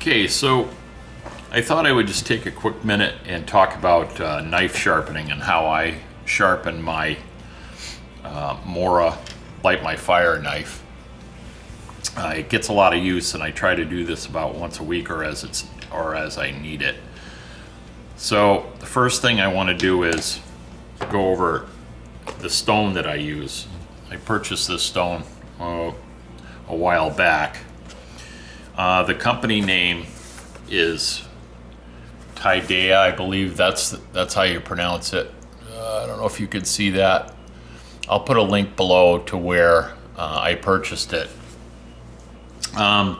Okay, so I thought I would just take a quick minute and talk about knife sharpening and how I sharpen my Mora light my fire knife. It gets a lot of use, and I try to do this about once a week or as I need it. So the first thing I want to do is go over the stone that I use. I purchased this stone a while back. The company name is Taidea, I believe that's how you pronounce it. I don't know if you can see that. I'll put a link below to where I purchased it. I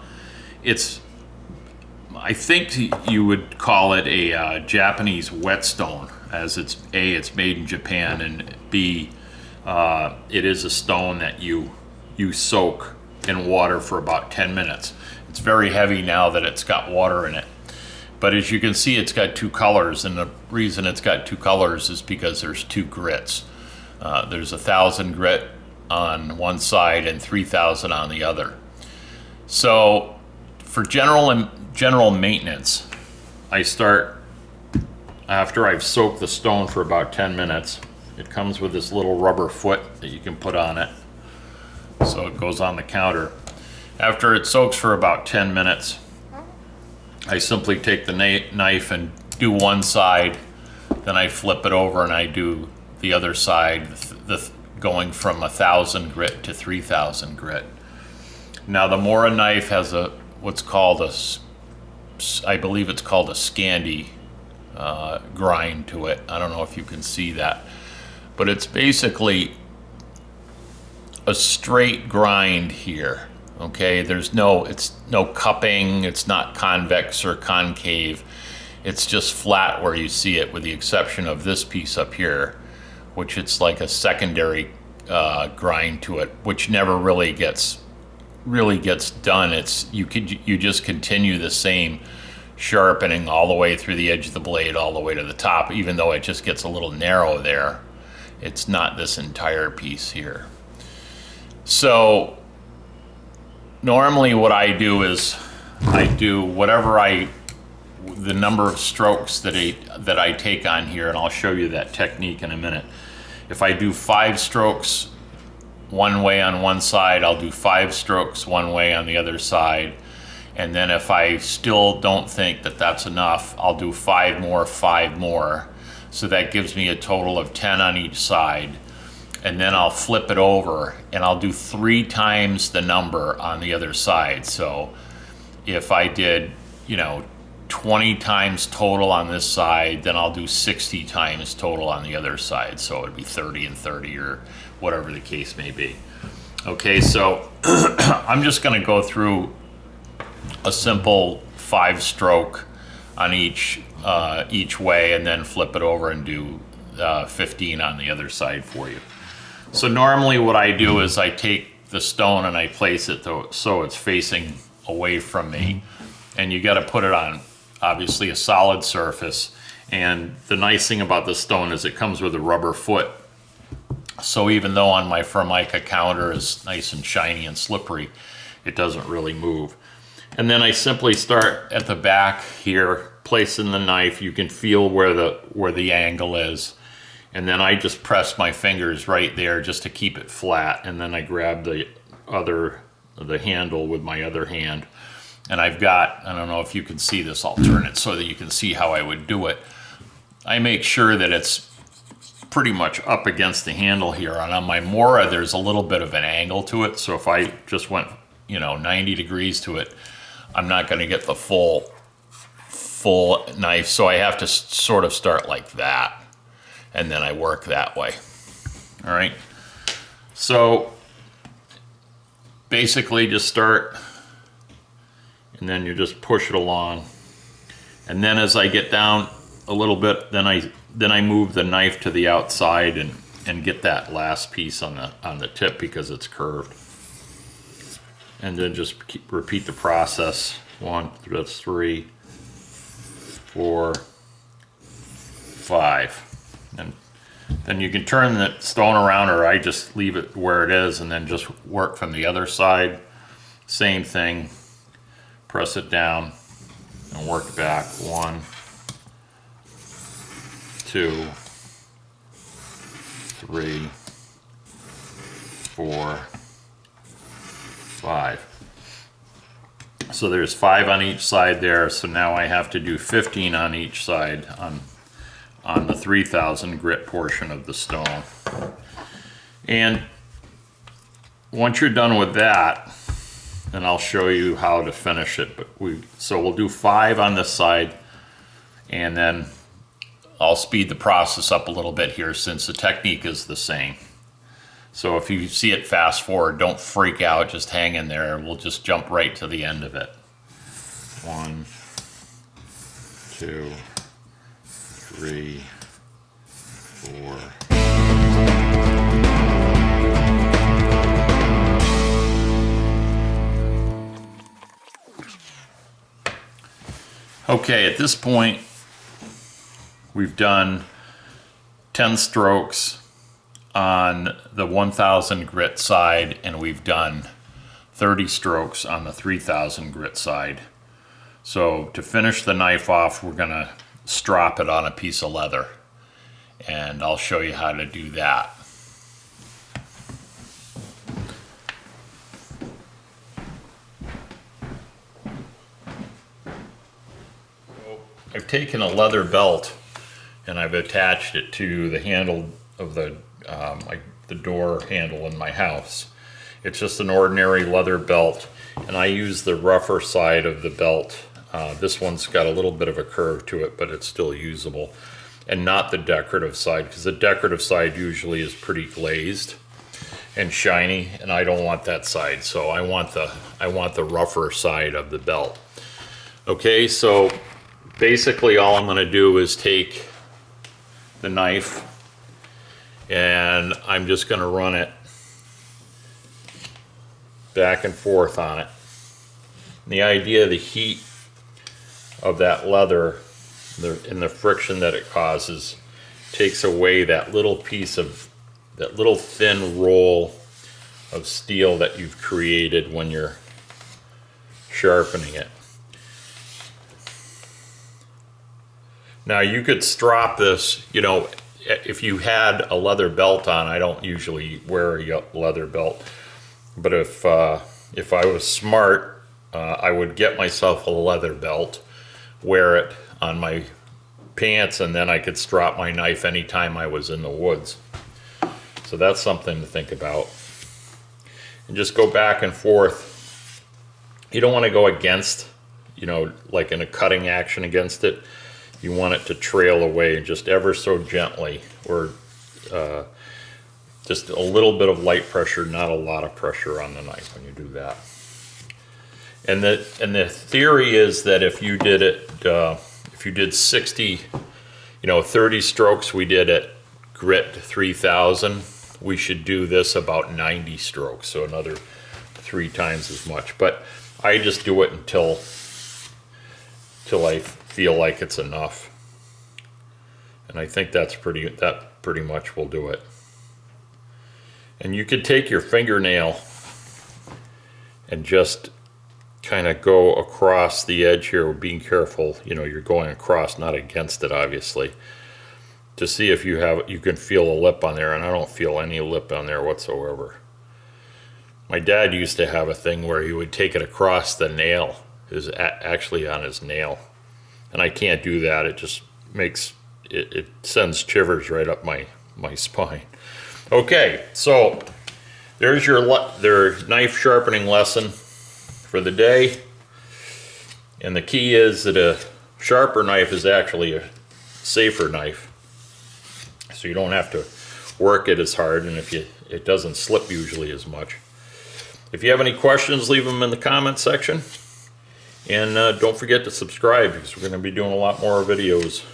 think you would call it a Japanese whetstone, as it's made in Japan, and B, it is a stone that you soak in water for about 10 minutes. It's very heavy now that it's got water in it. But as you can see, it's got two colors, and the reason it's got two colors is because there's two grits. There's 1,000 grit on one side and 3,000 on the other. So for general maintenance, I start after I've soaked the stone for about 10 minutes. It comes with this little rubber foot that you can put on it, so it goes on the counter. After it soaks for about 10 minutes, I simply take the knife and do one side, then I flip it over and I do the other side, going from 1,000 grit to 3,000 grit. Now the Mora knife has what's called I believe it's called a Scandi grind to it. I don't know if you can see that, but it's basically a straight grind here. Okay, it's no cupping, it's not convex or concave, it's just flat where you see it, with the exception of this piece up here, which it's like a secondary grind to it, which never really gets done. You just continue the same sharpening all the way through the edge of the blade all the way to the top, even though it just gets a little narrow there. It's not this entire piece here. So normally what I do is I do the number of strokes that I take on here, and I'll show you that technique in a minute. If I do 5 strokes one way on one side, I'll do 5 strokes one way on the other side. And then if I still don't think that that's enough, I'll do 5 more. So that gives me a total of 10 on each side. And then I'll flip it over and I'll do 3 times the number on the other side. So if I did, 20 times total on this side, then I'll do 60 times total on the other side. So it'd be 30 and 30, or whatever the case may be. Okay, so I'm just going to go through a simple 5-stroke on each way, and then flip it over and do 15 on the other side for you. So normally what I do is I take the stone and I place it so it's facing away from me. And you got to put it on, obviously, a solid surface. And the nice thing about this stone is it comes with a rubber foot. So even though on my Formica counter is nice and shiny and slippery, it doesn't really move. And then I simply start at the back here, placing the knife. You can feel where the angle is. And then I just press my fingers right there just to keep it flat. And then I grab the handle with my other hand. And I've got, I don't know if you can see this, I'll turn it so that you can see how I would do it. I make sure that it's pretty much up against the handle here. And on my Mora, there's a little bit of an angle to it. So if I just went, 90 degrees to it, I'm not going to get the full knife. So I have to sort of start like that. And then I work that way. All right. So basically just start, and then you just push it along. And then as I get down a little bit, then I move the knife to the outside and get that last piece on the tip because it's curved. And then just repeat the process. 1, 2, 3, 4, 5. And then you can turn the stone around, or I just leave it where it is and then just work from the other side. Same thing. Press it down, and work back. 1, 2, 3, 4, 5. So there's 5 on each side there, so now I have to do 15 on each side on the 3000 grit portion of the stone. And once you're done with that, and I'll show you how to finish it, but so we'll do 5 on this side, and then I'll speed the process up a little bit here since the technique is the same. So if you see it fast forward, don't freak out, just hang in there. We'll just jump right to the end of it. 1, 2, 3, 4. Okay, at this point, we've done 10 strokes on the 1000 grit side, and we've done 30 strokes on the 3000 grit side. So to finish the knife off, we're gonna strop it on a piece of leather, and I'll show you how to do that. I've taken a leather belt and I've attached it to the handle of the door handle in my house. It's just an ordinary leather belt, and I use the rougher side of the belt. This one's got a little bit of a curve to it, but it's still usable, and not the decorative side, because the decorative side usually is pretty glazed and shiny, and I don't want that side. So I want the rougher side of the belt. Okay, so basically all I'm going to do is take the knife and I'm just going to run it back and forth on it. And the idea, the heat of that leather and the friction that it causes takes away that little piece of, that little thin roll of steel that you've created when you're sharpening it. Now you could strop this, you know, if you had a leather belt on. I don't usually wear a leather belt, but if I was smart, I would get myself a leather belt, wear it on my pants, and then I could strap my knife anytime I was in the woods. So that's something to think about. And just go back and forth. You don't want to go against, you know, like in a cutting action against it. You want it to trail away just ever so gently, or just a little bit of light pressure, not a lot of pressure on the knife when you do that. And the theory is that if you did it, if you did 60, 30 strokes we did at grit 3000, we should do this about 90 strokes, so another 3 times as much. But I just do it until I feel like it's enough, and I think that pretty much will do it. And you could take your fingernail and just kind of go across the edge here, being careful, you're going across, not against it, obviously, to see if you can feel a lip on there, and I don't feel any lip on there whatsoever. My dad used to have a thing where he would take it across the nail, is actually on his nail, and I can't do that. It just makes it sends shivers right up my spine. Okay, so there's their knife sharpening lesson for the day, and the key is that a sharper knife is actually a safer knife, so you don't have to work it as hard, and it doesn't slip usually as much. If you have any questions, leave them in the comment section, and don't forget to subscribe, because we're going to be doing a lot more videos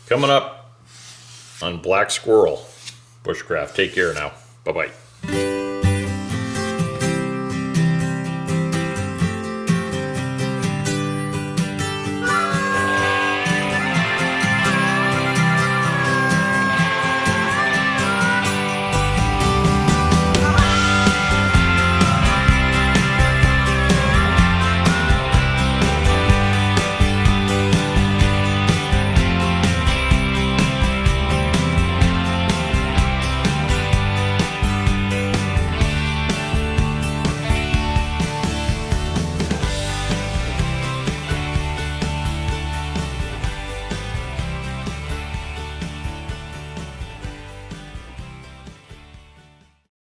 coming up on Black Squirrel Bushcraft. Take care now. Bye-bye.